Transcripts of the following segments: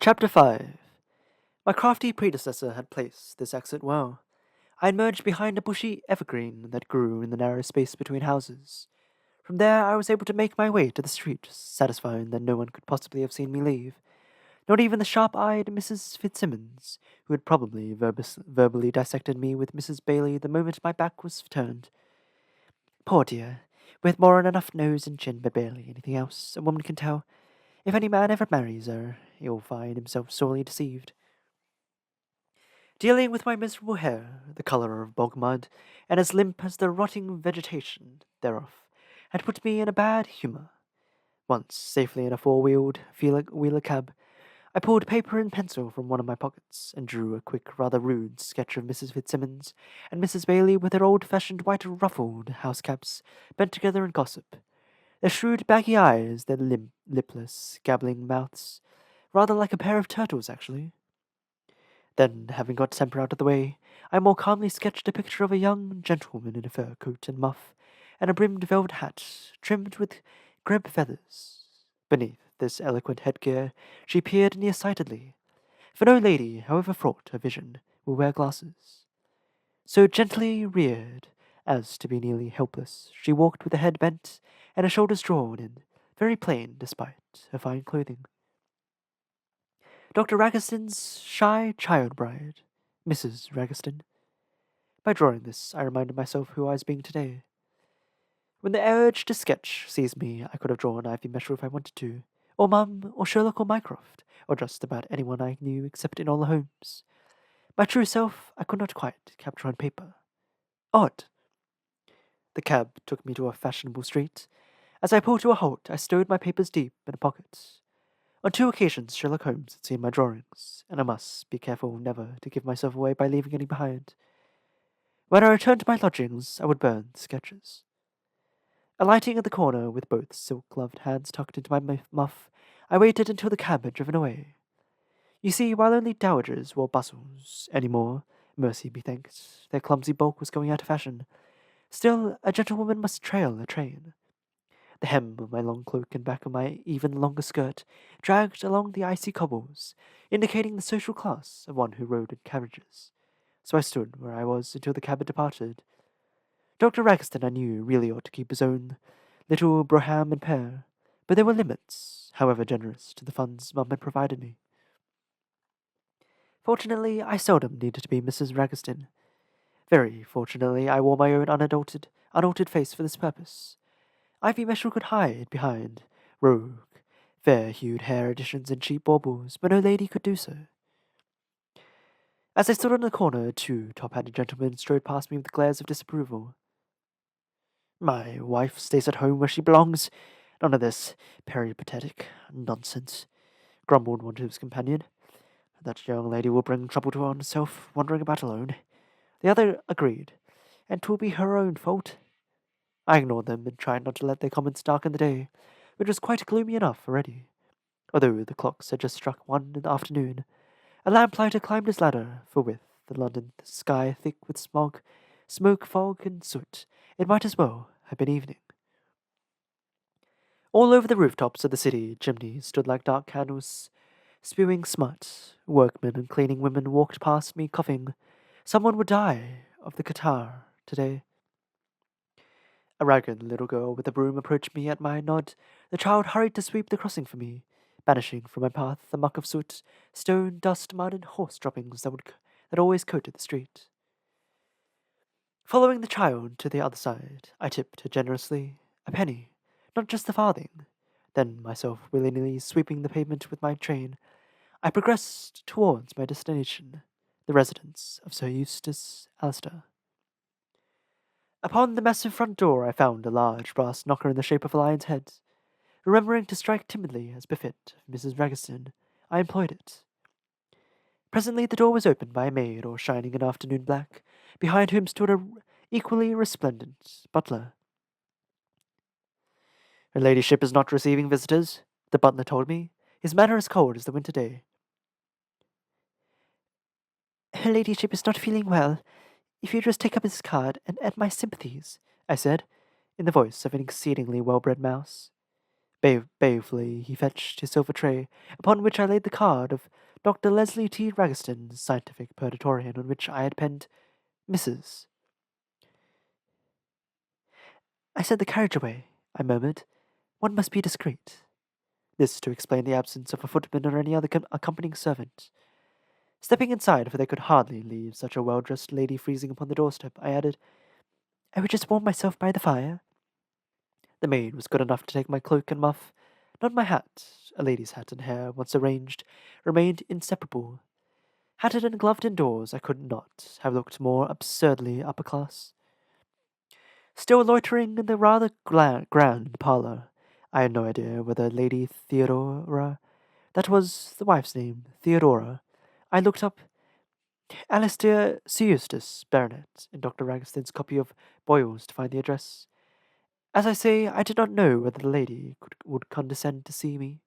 Chapter 5. My crafty predecessor had placed this exit well. I had emerged behind a bushy evergreen that grew in the narrow space between houses. From there I was able to make my way to the street, satisfying that no one could possibly have seen me leave, not even the sharp-eyed Mrs. Fitzsimmons, who had probably verbally dissected me with Mrs. Bailey the moment my back was turned. Poor dear, with more than enough nose and chin, but barely anything else a woman can tell. If any man ever marries her, he'll find himself sorely deceived. Dealing with my miserable hair, the colour of bog mud, and as limp as the rotting vegetation thereof, had put me in a bad humour. Once, safely in a four-wheeled wheeler cab, I pulled paper and pencil from one of my pockets and drew a quick, rather rude sketch of Mrs. Fitzsimmons and Mrs. Bailey with their old-fashioned white ruffled house-caps bent together in gossip, their shrewd baggy eyes, their lipless, gabbling mouths, rather like a pair of turtles, actually. Then, having got temper out of the way, I more calmly sketched a picture of a young gentlewoman in a fur coat and muff, and a brimmed velvet hat trimmed with grebe feathers. Beneath this eloquent headgear she peered near-sightedly, for no lady, however fraught her vision, will wear glasses. So gently reared as to be nearly helpless, she walked with her head bent and her shoulders drawn in, very plain despite her fine clothing. Dr. Ragaston's shy child bride, Mrs. Ragaston. By drawing this, I reminded myself who I was being today. When the urge to sketch seized me, I could have drawn Ivy Metro if I wanted to, or Mum, or Sherlock, or Mycroft, or just about anyone I knew except Enola Holmes. My true self I could not quite capture on paper. Odd. The cab took me to a fashionable street. As I pulled to a halt, I stowed my papers deep in a pocket. On two occasions Sherlock Holmes had seen my drawings, and I must be careful never to give myself away by leaving any behind. When I returned to my lodgings, I would burn the sketches. Alighting at the corner with both silk-gloved hands tucked into my muff, I waited until the cab had driven away. You see, while only dowagers wore bustles anymore, mercy be thanked, their clumsy bulk was going out of fashion. Still, a gentlewoman must trail a train. The hem of my long cloak and back of my even longer skirt dragged along the icy cobbles, indicating the social class of one who rode in carriages. So I stood where I was until the cab had departed. Dr. Ragston, I knew, really ought to keep his own little Braham and pair, but there were limits, however generous, to the funds Mum had provided me. Fortunately, I seldom needed to be Mrs. Ragston. Very fortunately, I wore my own unaltered face for this purpose. Ivy Meshel could hide behind rogue, fair-hued hair additions and cheap baubles, but no lady could do so. As I stood on the corner, two top-hatted gentlemen strode past me with glares of disapproval. My wife stays at home where she belongs. None of this peripatetic nonsense, grumbled one to his companion. That young lady will bring trouble to herself, wandering about alone. The other agreed, and 'twill be her own fault. I ignored them and tried not to let their comments darken the day, which was quite gloomy enough already. Although the clocks had just struck 1 in the afternoon, a lamplighter climbed his ladder, for with the London sky thick with smoke, fog, and soot, it might as well have been evening. All over the rooftops of the city, chimneys stood like dark candles, spewing smut. Workmen and cleaning women walked past me, coughing. Someone would die of the catarrh today. A ragged little girl with a broom approached me at my nod. The child hurried to sweep the crossing for me, banishing from my path the muck of soot, stone, dust, mud, and horse droppings that always coated the street. Following the child to the other side, I tipped her generously a penny, not just a farthing. Then, myself willingly sweeping the pavement with my train, I progressed towards my destination, the residence of Sir Eustace Alister. Upon the massive front door I found a large brass knocker in the shape of a lion's head. Remembering to strike timidly as befit Mrs. Ragaston, I employed it. Presently the door was opened by a maid all shining in afternoon black, behind whom stood a equally resplendent butler. Her ladyship is not receiving visitors, the butler told me, his manner as cold as the winter day. Her ladyship is not feeling well. If you just take up this card and add my sympathies, I said, in the voice of an exceedingly well-bred mouse. Balefully he fetched his silver tray, upon which I laid the card of Dr. Leslie T. Ragiston's scientific purgatorian, on which I had penned Mrs. "I sent the carriage away," I murmured. "One must be discreet." This to explain the absence of a footman or any other accompanying servant. Stepping inside, for they could hardly leave such a well-dressed lady freezing upon the doorstep, I added, "I would just warm myself by the fire." The maid was good enough to take my cloak and muff. Not my hat. A lady's hat and hair, once arranged, remained inseparable. Hatted and gloved indoors, I could not have looked more absurdly upper class. Still loitering in the rather grand parlour, I had no idea whether Lady Theodora, that was the wife's name, Theodora, I looked up Alistair Sir Eustace, Baronet, in Dr. Ragston's copy of Boyle's to find the address. As I say, I did not know whether the lady would condescend to see me.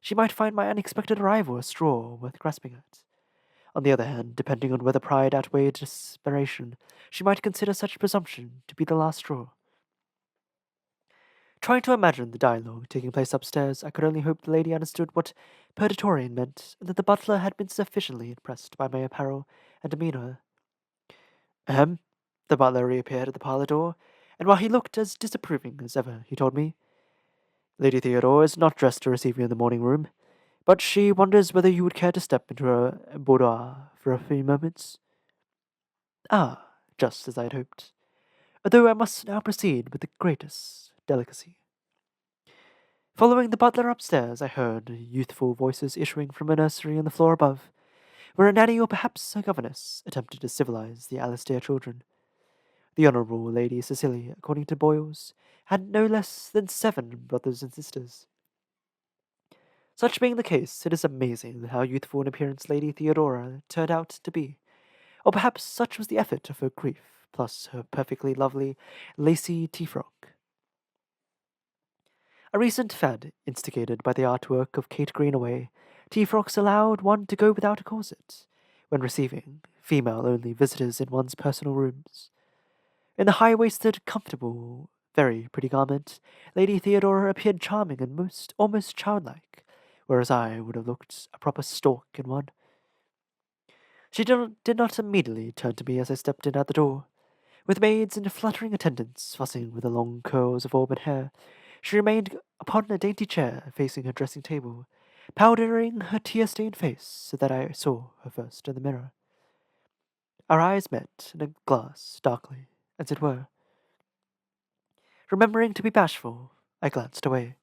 She might find my unexpected arrival a straw worth grasping at. On the other hand, depending on whether pride outweighed desperation, she might consider such presumption to be the last straw. Trying to imagine the dialogue taking place upstairs, I could only hope the lady understood what purgatorian meant, and that the butler had been sufficiently impressed by my apparel and demeanour. Ahem. The butler reappeared at the parlour door, and while he looked as disapproving as ever, he told me, "Lady Theodore is not dressed to receive you in the morning room, but she wonders whether you would care to step into her boudoir for a few moments." Ah, just as I had hoped, although I must now proceed with the greatest delicacy. Following the butler upstairs, I heard youthful voices issuing from a nursery on the floor above, where a nanny or perhaps a governess attempted to civilize the Alastair children. The Honourable Lady Cecilia, according to Boyles, had no less than 7 brothers and sisters. Such being the case, it is amazing how youthful in appearance Lady Theodora turned out to be, or perhaps such was the effort of her grief, plus her perfectly lovely lacy tea-frock. A recent fad, instigated by the artwork of Kate Greenaway, tea-frocks allowed one to go without a corset, when receiving female-only visitors in one's personal rooms. In the high-waisted, comfortable, very pretty garment, Lady Theodora appeared charming and almost childlike, whereas I would have looked a proper stork in one. She did not immediately turn to me as I stepped in at the door. With maids and fluttering attendants fussing with the long curls of auburn hair, she remained upon a dainty chair facing her dressing table, powdering her tear-stained face so that I saw her first in the mirror. Our eyes met in a glass, darkly, as it were. Remembering to be bashful, I glanced away.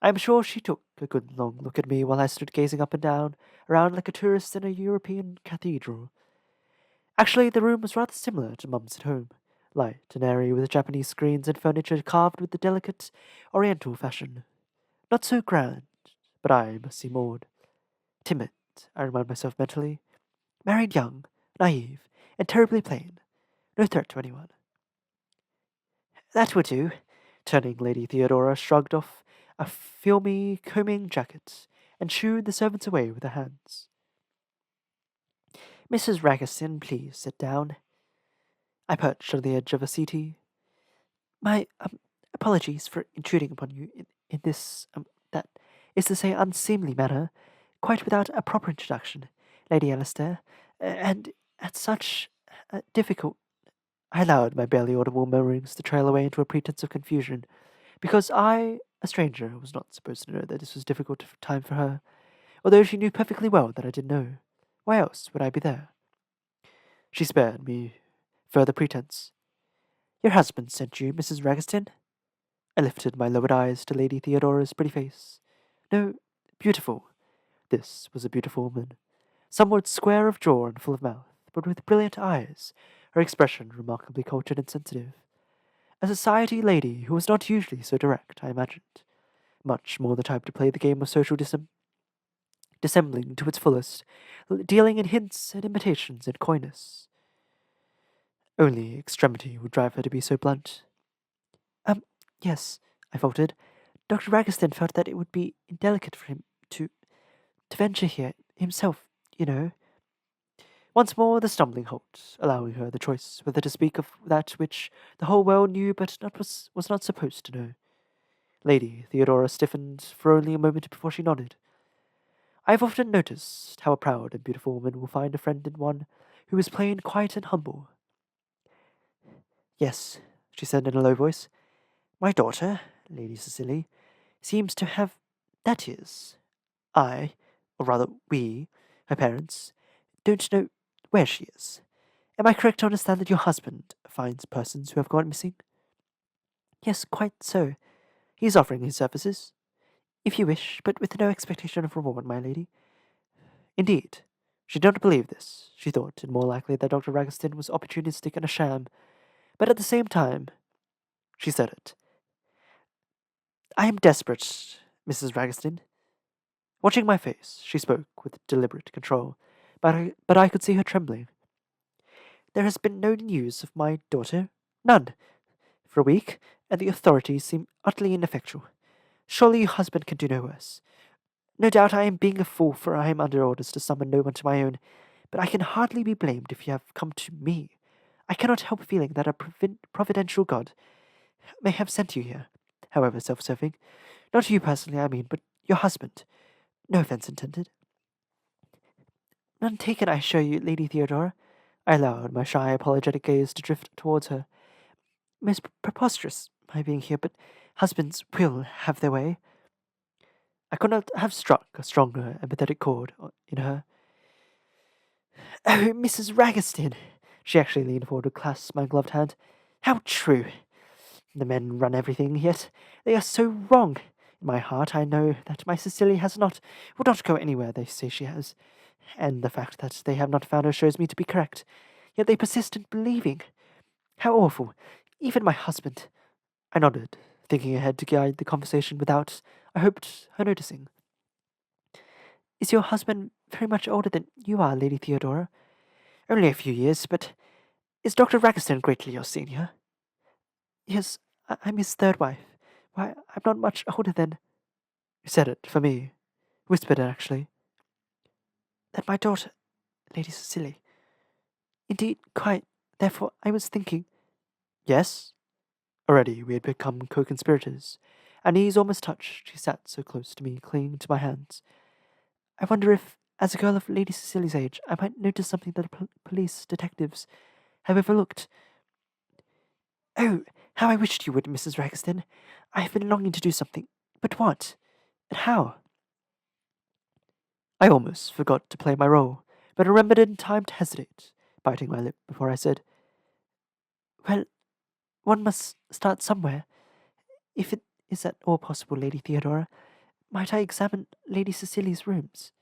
I am sure she took a good long look at me while I stood gazing up and down, around like a tourist in a European cathedral. Actually, the room was rather similar to Mum's at home, light and airy with Japanese screens and furniture carved with the delicate Oriental fashion. Not so grand, but I must seem awed. Timid, I remind myself mentally. Married young, naive, and terribly plain. No threat to anyone. That would do. Turning, Lady Theodora shrugged off a filmy combing jacket and shooed the servants away with her hands. "Mrs. Ragiston, please sit down." I perched on the edge of a settee. "My apologies for intruding upon you in this that is to say unseemly manner, quite without a proper introduction, Lady Alistair, and at such difficult." I allowed my barely audible murmurings to trail away into a pretense of confusion, because I, a stranger, was not supposed to know that this was difficult time for her, although she knew perfectly well that I did know. Why else would I be there? She spared me further pretense. "Your husband sent you, Mrs. Ragiston?" I lifted my lowered eyes to Lady Theodora's pretty face. No, beautiful. This was a beautiful woman, somewhat square of jaw and full of mouth, but with brilliant eyes, her expression remarkably cultured and sensitive. A society lady who was not usually so direct, I imagined. Much more the type to play the game of social dissembling to its fullest, dealing in hints and imitations and coyness. Only extremity would drive her to be so blunt. Yes, I faltered. Dr. Ragiston felt that it would be indelicate for him to venture here himself, you know." Once more the stumbling halt, allowing her the choice whether to speak of that which the whole world knew but was not supposed to know. Lady Theodora stiffened for only a moment before she nodded. I have often noticed how a proud and beautiful woman will find a friend in one who is plain quiet and humble. Yes, she said in a low voice. My daughter, Lady Cecily, seems to have. That is, I, or rather we, her parents, don't know where she is. Am I correct to understand that your husband finds persons who have gone missing? Yes, quite so. He is offering his services, if you wish, but with no expectation of reward, my lady. Indeed. She did not believe this. She thought it more likely that Dr. Ragoston was opportunistic and a sham, but at the same time, she said it. I am desperate, Mrs. Ragoston. Watching my face, she spoke with deliberate control, but I could see her trembling. There has been no news of my daughter. None. For a week, and the authorities seem utterly ineffectual. Surely your husband can do no worse. No doubt I am being a fool, for I am under orders to summon no one to my own, but I can hardly be blamed if you have come to me. I cannot help feeling that a providential God may have sent you here, however self-serving. Not you personally, I mean, but your husband. No offence intended. None taken, I assure you, Lady Theodora. I allowed my shy, apologetic gaze to drift towards her. Most preposterous, my being here, but husbands will have their way. I could not have struck a stronger, empathetic chord in her. Oh, Mrs. Ragoston! She actually leaned forward to clasp my gloved hand. How true! The men run everything, yet they are so wrong. In my heart, I know that my Cecily would not go anywhere they say she has, and the fact that they have not found her shows me to be correct. Yet they persist in believing. How awful! Even my husband. I nodded, thinking ahead to guide the conversation without, I hoped, her noticing. Is your husband very much older than you are, Lady Theodora? Only a few years, but is Dr. Ragoston greatly your senior? Yes, I'm his third wife. Why, I'm not much older than. He said it, for me. Whispered it, actually. That my daughter, Lady Cecily. Indeed, quite. Therefore, I was thinking. Yes? Already we had become co-conspirators. Our knees almost touched. She sat so close to me, clinging to my hands. I wonder if, as a girl of Lady Cecily's age, I might notice something that police detectives have overlooked. Oh, how I wished you would, Mrs. Ragoston. I have been longing to do something. But what? And how? I almost forgot to play my role, but remembered in time to hesitate, biting my lip before I said, Well, one must start somewhere. If it is at all possible, Lady Theodora, might I examine Lady Cecilia's rooms?